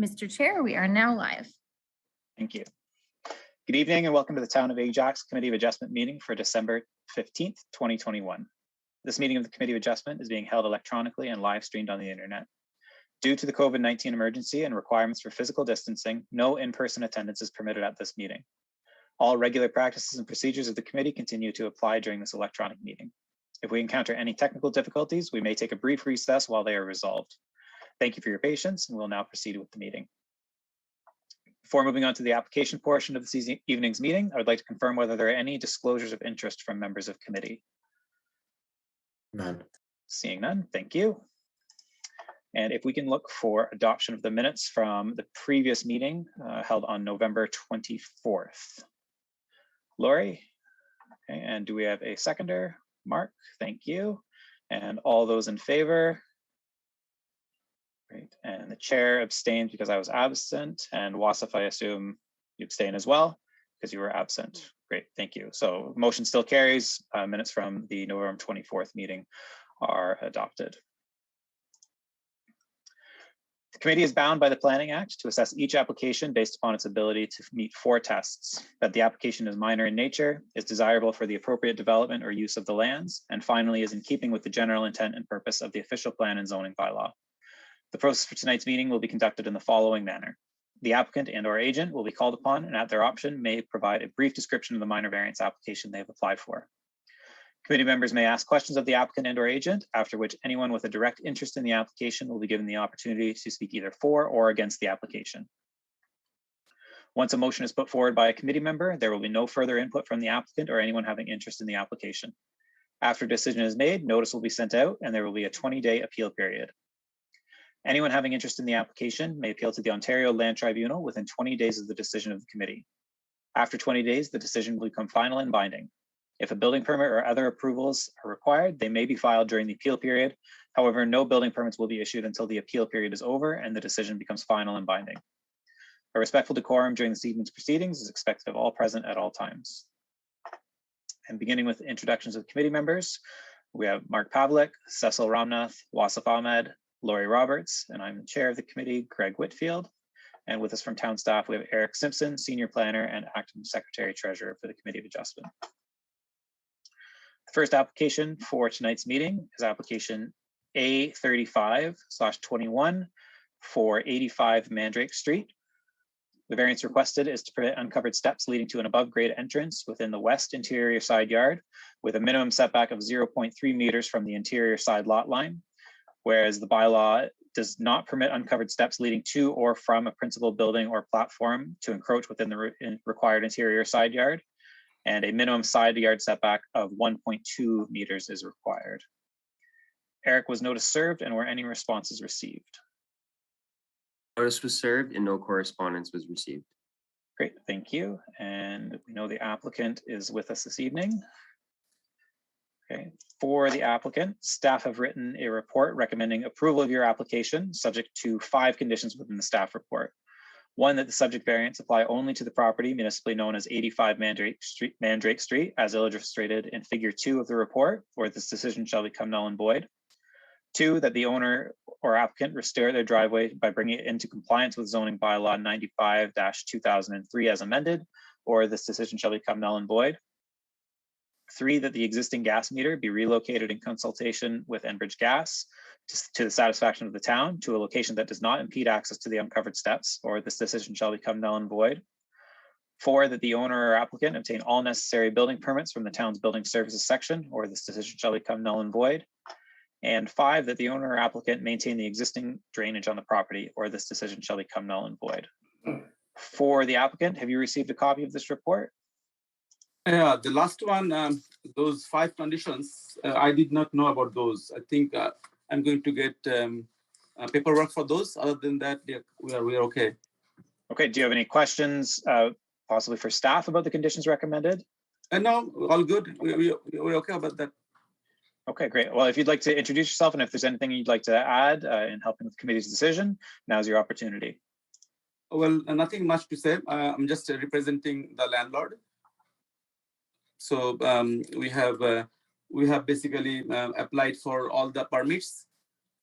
Mr. Chair, we are now live. Thank you. Good evening and welcome to the Town of Ajax Committee of Adjustment meeting for December 15th, 2021. This meeting of the Committee of Adjustment is being held electronically and live streamed on the internet. Due to the COVID-19 emergency and requirements for physical distancing, no in-person attendance is permitted at this meeting. All regular practices and procedures of the committee continue to apply during this electronic meeting. If we encounter any technical difficulties, we may take a brief recess while they are resolved. Thank you for your patience, and we'll now proceed with the meeting. Before moving on to the application portion of this evening's meeting, I would like to confirm whether there are any disclosures of interest from members of committee. None. Seeing none, thank you. And if we can look for adoption of the minutes from the previous meeting held on November 24th. Lori, okay, and do we have a seconder? Mark, thank you. And all those in favor? Great, and the chair abstained because I was absent, and Wasif, I assume you abstain as well because you were absent. Great, thank you. So motion still carries. Minutes from the November 24th meeting are adopted. The committee is bound by the Planning Act to assess each application based upon its ability to meet 4 tests: that the application is minor in nature, is desirable for the appropriate development or use of the lands, and finally is in keeping with the general intent and purpose of the official plan and zoning bylaw. The process for tonight's meeting will be conducted in the following manner. The applicant and/or agent will be called upon and at their option may provide a brief description of the minor variance application they have applied for. Committee members may ask questions of the applicant and/or agent, after which anyone with a direct interest in the application will be given the opportunity to speak either for or against the application. Once a motion is put forward by a committee member, there will be no further input from the applicant or anyone having interest in the application. After a decision is made, notice will be sent out and there will be a 20-day appeal period. Anyone having interest in the application may appeal to the Ontario Land Tribunal within 20 days of the decision of the committee. After 20 days, the decision will become final and binding. If a building permit or other approvals are required, they may be filed during the appeal period. However, no building permits will be issued until the appeal period is over and the decision becomes final and binding. A respectful decorum during this evening's proceedings is expected of all present at all times. And beginning with introductions of committee members, we have Mark Pavlik, Cecil Ramnath, Wasif Ahmed, Lori Roberts, and I'm the chair of the committee, Greg Whitfield. And with us from town staff, we have Eric Simpson, senior planner and acting secretary treasurer for the Committee of Adjustment. The first application for tonight's meeting is application A35/21 for 85 Mandrake Street. The variance requested is to permit uncovered steps leading to an above grade entrance within the west interior side yard with a minimum setback of 0.3 meters from the interior side lot line, whereas the bylaw does not permit uncovered steps leading to or from a principal building or platform to encroach within the required interior side yard, and a minimum side yard setback of 1.2 meters is required. Eric, was notice served and were any responses received? Notice was served and no correspondence was received. Great, thank you. And we know the applicant is with us this evening. Okay. For the applicant, staff have written a report recommending approval of your application subject to 5 conditions within the staff report. 1, that the subject variance apply only to the property municipally known as 85 Mandrake Street as illustrated in figure 2 of the report, or this decision shall become null and void. 2, that the owner or applicant restore their driveway by bringing it into compliance with zoning bylaw 95-2003 as amended, or this decision shall become null and void. 3, that the existing gas meter be relocated in consultation with Enbridge Gas to the satisfaction of the town to a location that does not impede access to the uncovered steps, or this decision shall become null and void. 4, that the owner or applicant obtain all necessary building permits from the town's building services section, or this decision shall become null and void. And 5, that the owner or applicant maintain the existing drainage on the property, or this decision shall become null and void. For the applicant, have you received a copy of this report? Yeah, the last one, those 5 conditions, I did not know about those. I think I'm going to get paperwork for those. Other than that, we are okay. Okay, do you have any questions possibly for staff about the conditions recommended? No, all good. We're okay about that. Okay, great. Well, if you'd like to introduce yourself and if there's anything you'd like to add in helping with the committee's decision, now's your opportunity. Well, nothing much to say. I'm just representing the landlord. So we have basically applied for all the permits.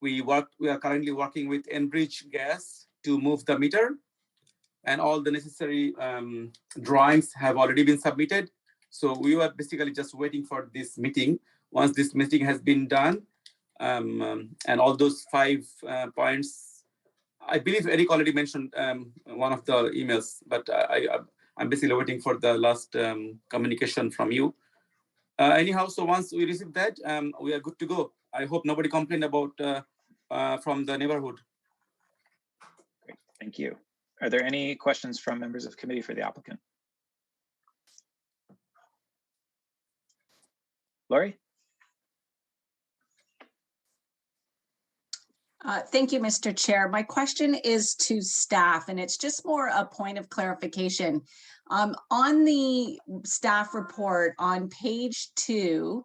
We are currently working with Enbridge Gas to move the meter, and all the necessary drawings have already been submitted. So we were basically just waiting for this meeting. Once this meeting has been done, and all those 5 points, I believe Eric already mentioned one of the emails, but I'm basically waiting for the last communication from you. Anyhow, so once we receive that, we are good to go. I hope nobody complained about from the neighborhood. Great, thank you. Are there any questions from members of committee for the applicant? Lori? Thank you, Mr. Chair. My question is to staff, and it's just more a point of clarification. On the staff report on page 2,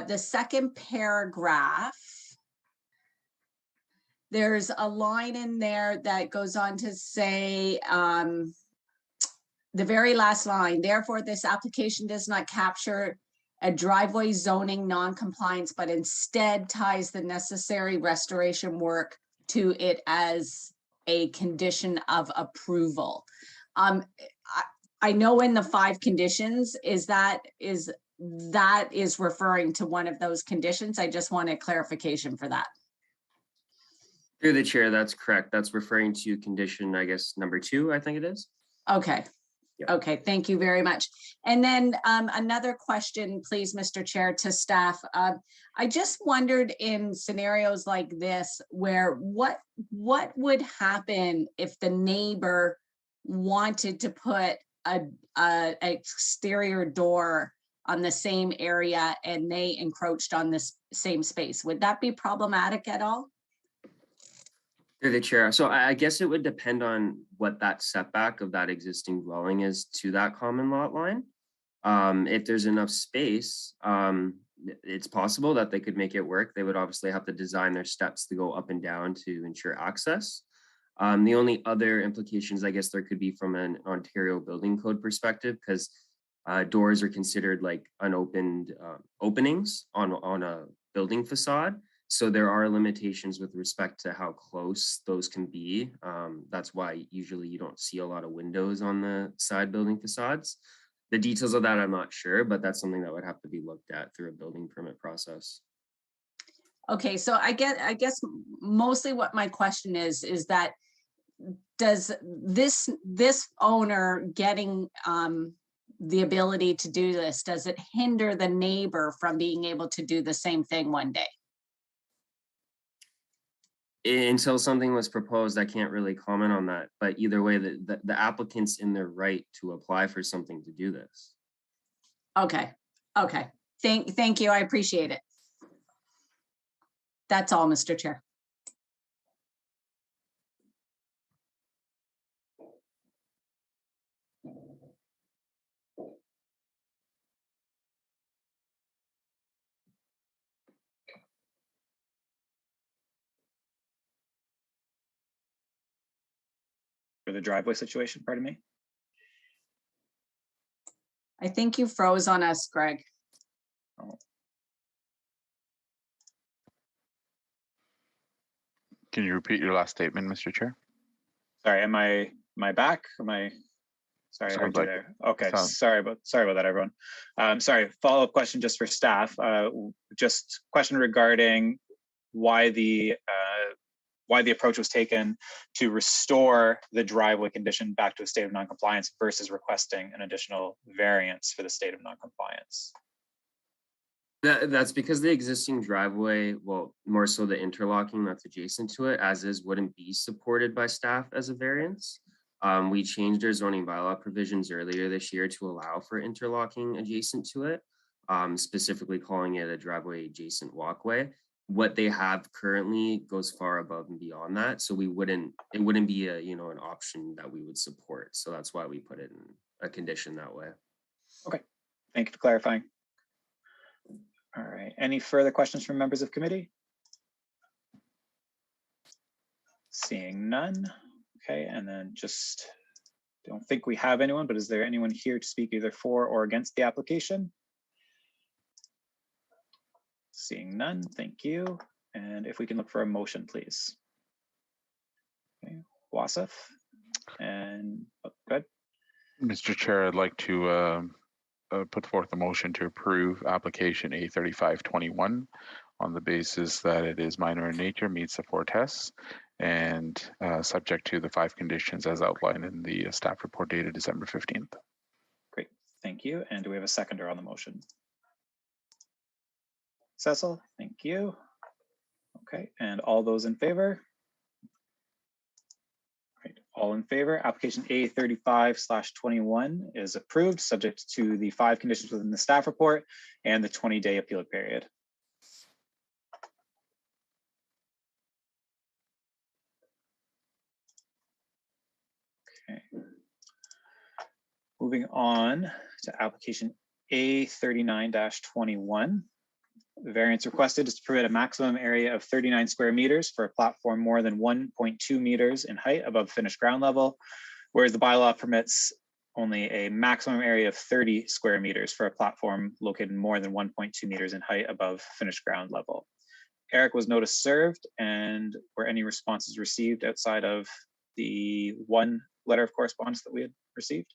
the second paragraph, there's a line in there that goes on to say, the very last line, therefore, this application does not capture a driveway zoning non-compliance, but instead ties the necessary restoration work to it as a condition of approval. I know in the 5 conditions, that is referring to one of those conditions. I just wanted clarification for that. Through the chair, that's correct. That's referring to condition, I guess, number 2, I think it is. Okay. Yep. Okay, thank you very much. And then another question, please, Mr. Chair, to staff. I just wondered in scenarios like this, where what would happen if the neighbor wanted to put a exterior door on the same area and they encroached on this same space? Would that be problematic at all? Through the chair. So I guess it would depend on what that setback of that existing dwelling is to that common lot line. If there's enough space, it's possible that they could make it work. They would obviously have to design their steps to go up and down to ensure access. The only other implications, I guess, there could be from an Ontario building code perspective, because doors are considered like unopened openings on a building facade. So there are limitations with respect to how close those can be. That's why usually you don't see a lot of windows on the side building facades. The details of that I'm not sure, but that's something that would have to be looked at through a building permit process. Okay, so I guess mostly what my question is that does this owner getting the ability to do this, does it hinder the neighbor from being able to do the same thing one day? Until something was proposed, I can't really comment on that. But either way, the applicant's in their right to apply for something to do this. Okay, okay. Thank you. I appreciate it. That's all, Mr. Chair. For the driveway situation, pardon me? I think you froze on us, Greg. Oh. Can you repeat your last statement, Mr. Chair? Sorry, am I back? Am I? Sorry, I heard Sounds you like there. Okay, sounds- sorry about that, everyone. Sorry, follow-up question just for staff. Just question regarding why the approach was taken to restore the driveway condition back to a state of non-compliance versus requesting an additional variance for the state of non-compliance. That's because the existing driveway, well, more so the interlocking that's adjacent to it, as is, wouldn't be supported by staff as a variance. We changed our zoning bylaw provisions earlier this year to allow for interlocking adjacent to it, specifically calling it a driveway adjacent walkway. What they have currently goes far above and beyond that, so it wouldn't be a an option that we would support. So that's why we put it in a condition that way. Okay, thank you for clarifying. All right, any further questions from members of committee? Seeing none. Okay, and then just don't think we have anyone, but is there anyone here to speak either for or against the application? Seeing none, thank you. And if we can look for a motion, please. Okay, Wasif, and good. Mr. Chair, I'd like to put forth a motion to approve application A3521 on the basis that it is minor in nature, meets the 4 tests, and subject to the 5 conditions as outlined in the staff report dated December 15th. Great, thank you. And do we have a seconder on the motion? Cecil, thank you. Okay, and all those in favor? Right, all in favor. Application A35/21 is approved, subject to the 5 conditions within the staff report and the 20-day appeal period. Okay. Moving on to application A39-21. The variance requested is to permit a maximum area of 39 square meters for a platform more than 1.2 meters in height above finished ground level, whereas the bylaw permits only a maximum area of 30 square meters for a platform located more than 1.2 meters in height above finished ground level. Eric, was notice served, and were any responses received outside of the 1 letter of correspondence that we had received?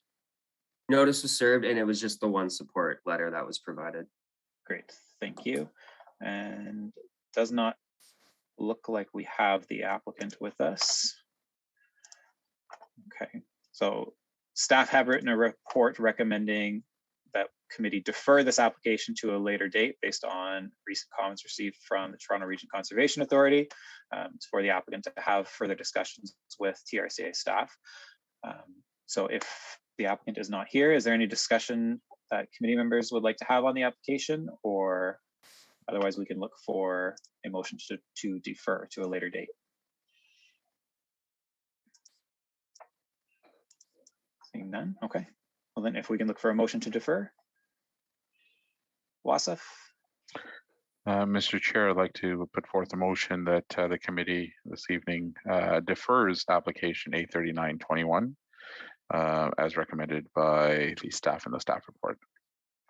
Notice was served, and it was just the 1 support letter that was provided. Great, thank you. And does not look like we have the applicant with us. Okay, so staff have written a report recommending that committee defer this application to a later date based on recent comments received from the Toronto Region Conservation Authority for the applicant to have further discussions with TRCA staff. So if the applicant is not here, is there any discussion that committee members would like to have on the application, or otherwise we can look for a motion to defer to a later date? Seeing none, okay. Well then, if we can look for a motion to defer. Wasif, Mr. Chair, I'd like to put forth a motion that the committee this evening defers application A3921 as recommended by the staff in the staff report.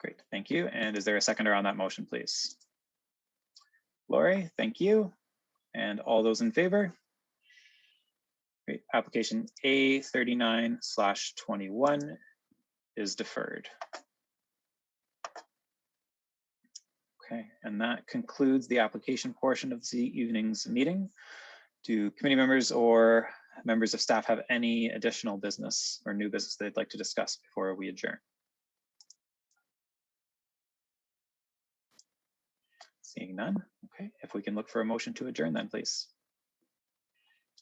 great, thank you. And is there a seconder on that motion, please? Lori, thank you. And all those in favor? Great, application A39/21 is deferred. Okay, and that concludes the application portion of this evening's meeting. Do committee members or members of staff have any additional business or new business they'd like to discuss before we adjourn? Seeing none, okay. If we can look for a motion to adjourn then, please.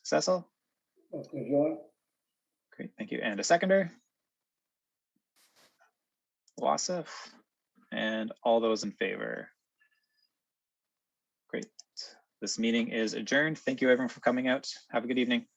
Cecil? Great, thank you. And a seconder? Wasif? And all those in favor? Great. This meeting is adjourned. Thank you everyone for coming out. Have a good evening.